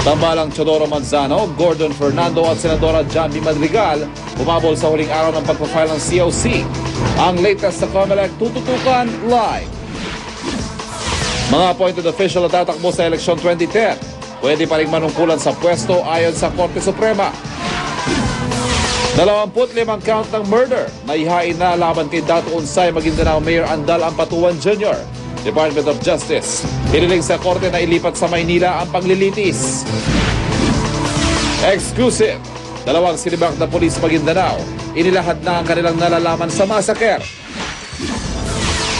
Tambalang Teodoro Manzano, Gordon Fernando at Senadora John B. Madrigal umabol sa huling araw ng pagpapile ng COC. Ang latest sa COMELEC tututukan live. Mga appointed official na tatakbo sa eleksyon 2010, pwede pa rin manungkulan sa pwesto ayon sa Korte Suprema. 25 count ng murder na ihain na laban kay Dato Unsay Maguindanao Mayor Andal Ampatuan Jr. Department of Justice, hiniling sa korte na ilipat sa Maynila ang paglilitis. Exclusive, 2 sinibak na pulis Maguindanao, inilahad na ang kanilang nalalaman sa massacre.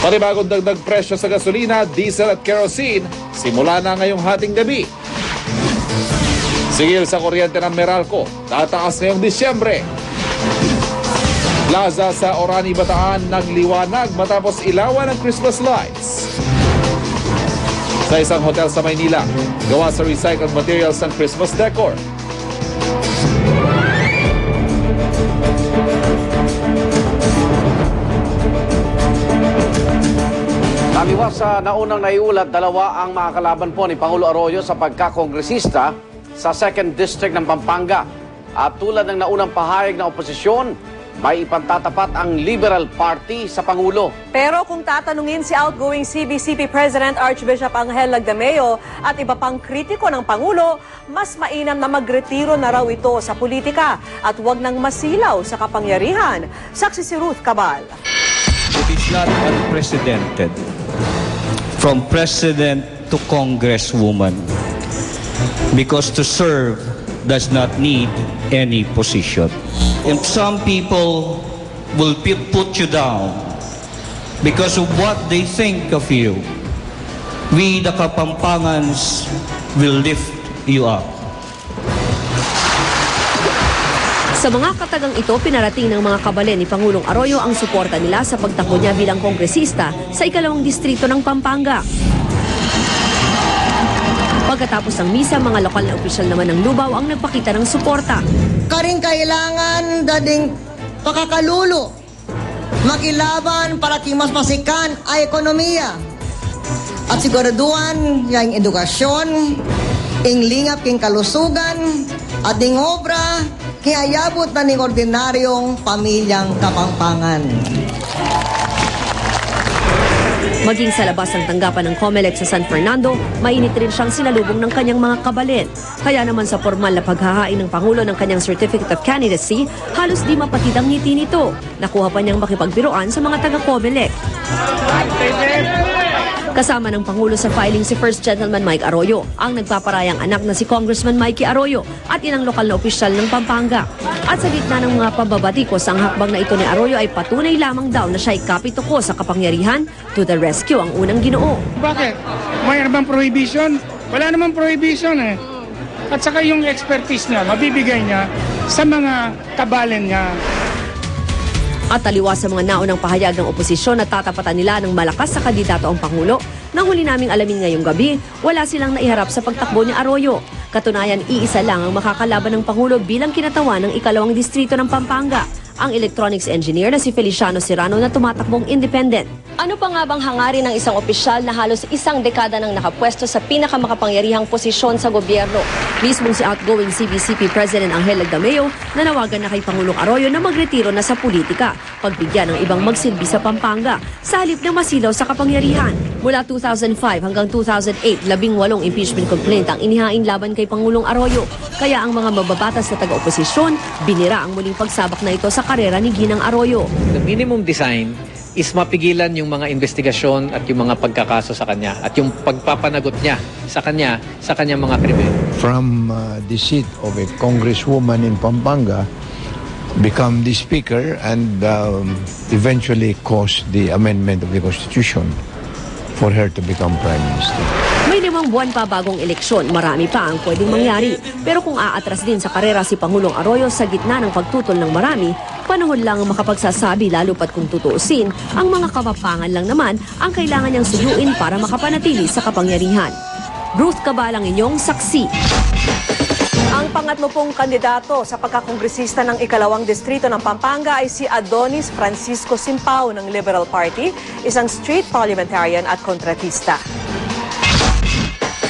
Panibagong dagdag presyo sa gasolina, diesel at kerosene, simula na ngayong hating gabi. Sigil sa kuryente ng Meralco, tataas ngayong Disyembre. Plaza sa Orani, Bataan nagliwanag matapos ilawan ng Christmas lights. Sa isang hotel sa Maynila, gawa sa recycled materials ng Christmas decor. Taliwas sa naunang naiulat, 2 ang makakalaban po ni Pangulo Arroyo sa pagkakongresista sa 2nd District ng Pampanga. At tulad ng naunang pahayag ng oposisyon, may ipantatapat ang Liberal Party sa Pangulo. Pero kung tatanungin si outgoing CBCP President Archbishop Angel Lagdameo at iba pang kritiko ng Pangulo, mas mainam na magretiro na raw ito sa politika at huwag nang masilaw sa kapangyarihan. Saksi si Ruth Cabal. It is not unprecedented from President to Congresswoman because to serve does not need any position. And some people will put you down because of what they think of you. We, the Kapampangans, will lift you up. Sa mga katagang ito, pinarating ng mga kabalen ni Pangulong Arroyo ang suporta nila sa pagtakbo niya bilang kongresista sa 2nd distrito ng Pampanga. Pagkatapos ng misa, mga lokal na opisyal naman ng Lubao ang nagpakita ng suporta. Karing kailangan dading pakakalulo, makilaban para kimas masikan ay ekonomiya. At siguraduan yung edukasyon, ing lingap king kalusugan, at ing obra, kayabot na ning ordinaryong pamilyang Kapampangan. Maging sa labas ng tanggapan ng COMELEC sa San Fernando, mainit rin siyang sinalubong ng kanyang mga kabalen. Kaya naman sa formal na paghahain ng Pangulo ng kanyang Certificate of Candidacy, halos di mapatid ang ngiti nito. Nakuha pa niyang makipagbiruan sa mga taga-COMELEC. Kasama ng Pangulo sa filing si First Gentleman Mike Arroyo, ang nagpaparayang anak na si Congressman Mikey Arroyo at ilang lokal na opisyal ng Pampanga. At sa gitna ng mga pababatikos, ang hakbang na ito ni Arroyo ay patunay lamang daw na siya'y kapituko sa kapangyarihan. To the rescue ang unang Ginoo. Bakit? May bang prohibition? Wala namang prohibition eh. At saka yung expertise niya, mabibigay niya sa mga kabalen niya. At taliwas sa mga naunang pahayag ng oposisyon na tatapatan nila ng malakas sa kandidato ang Pangulo, nang huli naming alamin ngayong gabi, wala silang naiharap sa pagtakbo ni Arroyo. Katunayan, iisa lang ang makakalaban ng Pangulo bilang kinatawan ng 2nd distrito ng Pampanga, ang electronics engineer na si Feliciano Serrano na tumatakbong independent. Ano pa nga bang hangarin ng isang opisyal na halos 1 dekada nang nakapwesto sa pinakamakapangyarihang posisyon sa gobyerno? Mismong si outgoing CBCP President Angel Lagdameo nanawagan na kay Pangulong Arroyo na magretiro na sa politika, pagbigyan ng ibang magsilbi sa Pampanga, sa halip na masilaw sa kapangyarihan. Mula 2005 hanggang 2008, 18 impeachment complaint ang inihain laban kay Pangulong Arroyo. Kaya ang mga mababatas na taga-oposisyon, binira ang muling pagsabak na ito sa karera ni Ginang Arroyo. The minimum design is mapigilan yung mga investigasyon at yung mga pagkakaso sa kanya at yung pagpapanagot niya sa kanyang mga krimen. From the seat of a congresswoman in Pampanga, become the speaker and eventually cause the amendment of the Constitution for her to become Prime Minister. May 5 buwan pa bagong eleksyon, marami pa ang pwedeng mangyari. Pero kung aatras din sa karera si Pangulong Arroyo sa gitna ng pagtutol ng marami, panahon lang ang makapagsasabi lalo pat kung tutuusin, ang mga Kapampangan lang naman ang kailangan niyang suyuin para makapanatili sa kapangyarihan. Ruth Cabal ang inyong saksi. Ang pangatlo pong kandidato sa pagkakongresista ng 2nd distrito ng Pampanga ay si Adonis Francisco Simpao ng Liberal Party, isang street parliamentarian at kontratista.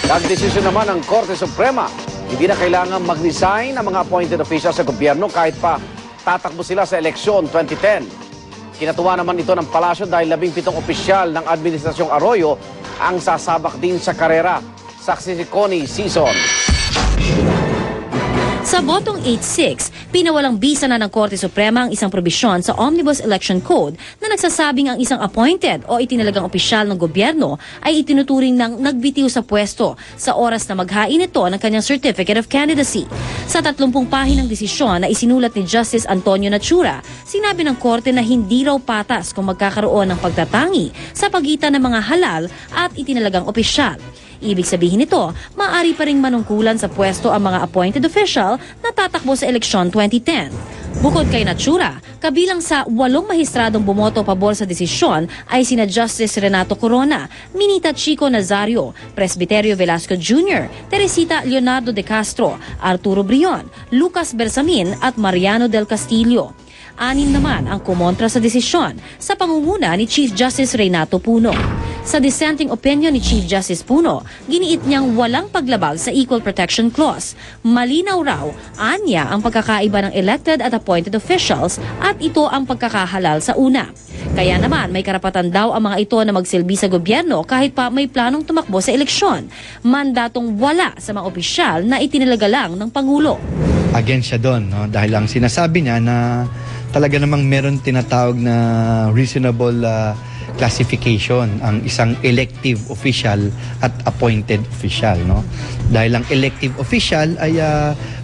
Nagdesisyon naman ng Korte Suprema Hindi na kailangan mag-resign ang mga appointed officials sa gobyerno kahit pa tatakbo sila sa eleksyon 2010. Kinatuwa naman ito ng palasyo dahil 17 opisyal ng Administrasyong Arroyo ang sasabak din sa karera. Saksi si Connie Sison. Sa botong 8-6, pinawalang bisa na ng Korte Suprema ang isang probisyon sa Omnibus Election Code na nagsasabing ang isang appointed o itinalagang opisyal ng gobyerno ay itinuturing ng nagbitiw sa pwesto sa oras na maghain ito ng kanyang Certificate of Candidacy. Sa 30 pahinang desisyon na isinulat ni Justice Antonio Nachura, sinabi ng Korte na hindi raw patas kung magkakaroon ng pagtatangi sa pagitan ng mga halal at itinalagang opisyal. Ibig sabihin nito, maaari pa ring manungkulan sa pwesto ang mga appointed official na tatakbo sa eleksyon 2010. Bukod kay Nachura, kabilang sa 8 mahistradong bumoto pabor sa desisyon ay sina Justice Renato Corona, Minita Chico Nazario, Presbiterio Velasco Jr., Teresita Leonardo de Castro, Arturo Brion, Lucas Bersamin at Mariano del Castillo. 6 naman ang kumontra sa desisyon sa pangunguna ni Chief Justice Renato Puno. Sa dissenting opinion ni Chief Justice Puno, giniit niyang walang paglabag sa Equal Protection Clause. Malinaw raw, anya ang pagkakaiba ng elected at appointed officials at ito ang pagkakahalal sa una. Kaya naman may karapatan daw ang mga ito na magsilbi sa gobyerno kahit pa may planong tumakbo sa eleksyon. Mandatong wala sa mga opisyal na itinalaga lang ng Pangulo. Against siya doon, no? Dahil ang sinasabi niya na talaga namang meron tinatawag na reasonable classification ang isang elective official at appointed official, no? Dahil ang elective official ay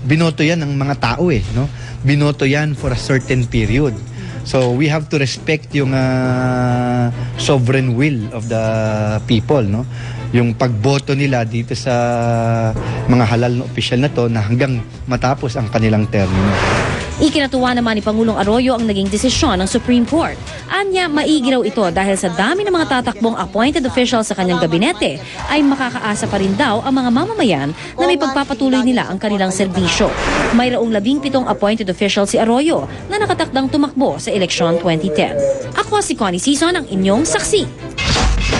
binoto yan ng mga tao no? Binoto yan for a certain period. So we have to respect yung sovereign will of the people, no? Yung pagboto nila dito sa mga halal na opisyal na to na hanggang matapos ang kanilang termino. Ikinatuwa naman ni Pangulong Arroyo ang naging desisyon ng Supreme Court. Anya, maigi raw ito dahil sa dami ng mga tatakbong appointed officials sa kanyang gabinete ay makakaasa pa rin daw ang mga mamamayan na may pagpapatuloy nila ang kanilang serbisyo. Mayroong 17 appointed officials si Arroyo na nakatakdang tumakbo sa eleksyon 2010. Ako si Connie Sison, ang inyong saksi.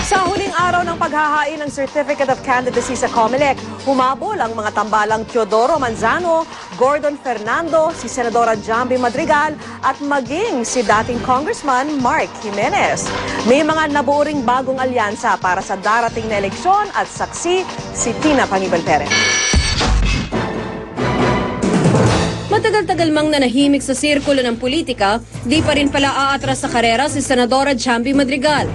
Sa huling araw ng paghahain ng Certificate of Candidacy sa COMELEC, humabol ang mga tambalang Teodoro Manzano, Gordon Fernando, si Senadora Jambi Madrigal at maging si dating Congressman Mark Jimenez. May mga nabuo ring bagong alyansa para sa darating na eleksyon at saksi si Tina Pangiban Perez. Matagal-tagal mang nanahimik sa sirkulo ng politika, di pa rin pala aatras sa karera si Senadora Jambi Madrigal.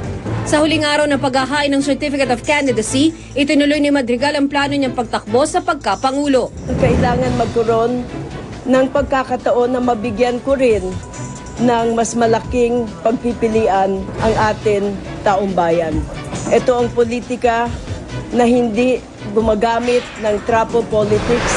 Sa huling araw ng paghahain ng Certificate of Candidacy, itinuloy ni Madrigal ang plano niyang pagtakbo sa pagkapangulo. Kailangan magkaroon ng pagkakataon na mabigyan ko rin ng mas malaking pagpipilian ang atin taong bayan. Ito ang politika na hindi gumagamit ng trapo politics.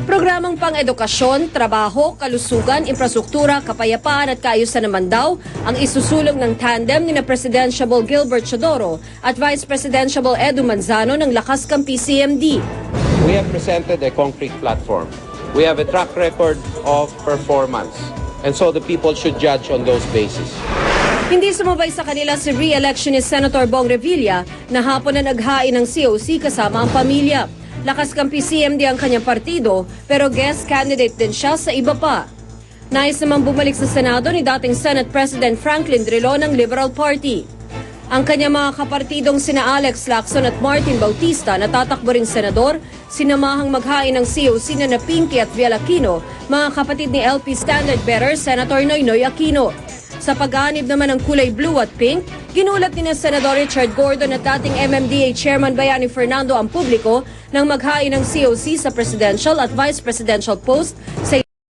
Programang pang-edukasyon, trabaho, kalusugan, infrastruktura, kapayapaan at kaayusan naman daw ang isusulong ng tandem ni na Presidentiable Gilbert Chodoro at Vice Presidentiable Edu Manzano ng Lakas Kampi CMD. We have presented a concrete platform. We have a track record of performance. And so the people should judge on those basis. Hindi sumabay sa kanila si re-electionist Senator Bong Revilla na hapon na naghain ng COC kasama ang pamilya. Lakas Kampi CMD ang kanyang partido pero guest candidate din siya sa iba pa. Nais naman bumalik sa Senado ni dating Senate President Franklin Drilon ng Liberal Party. Ang kanyang mga kapartidong sina Alex Lacson at Martin Bautista na tatakbo ring senador, sinamahang maghain ng COC na Pinky at Viel Aquino, mga kapatid ni LP Standard Bearer Senator Noynoy Aquino. Sa pag-aanib naman ng kulay blue at pink, ginulat ni na Senador Richard Gordon at dating MMDA Chairman Bayani Fernando ang publiko nang maghain ng COC sa presidential at vice presidential post sa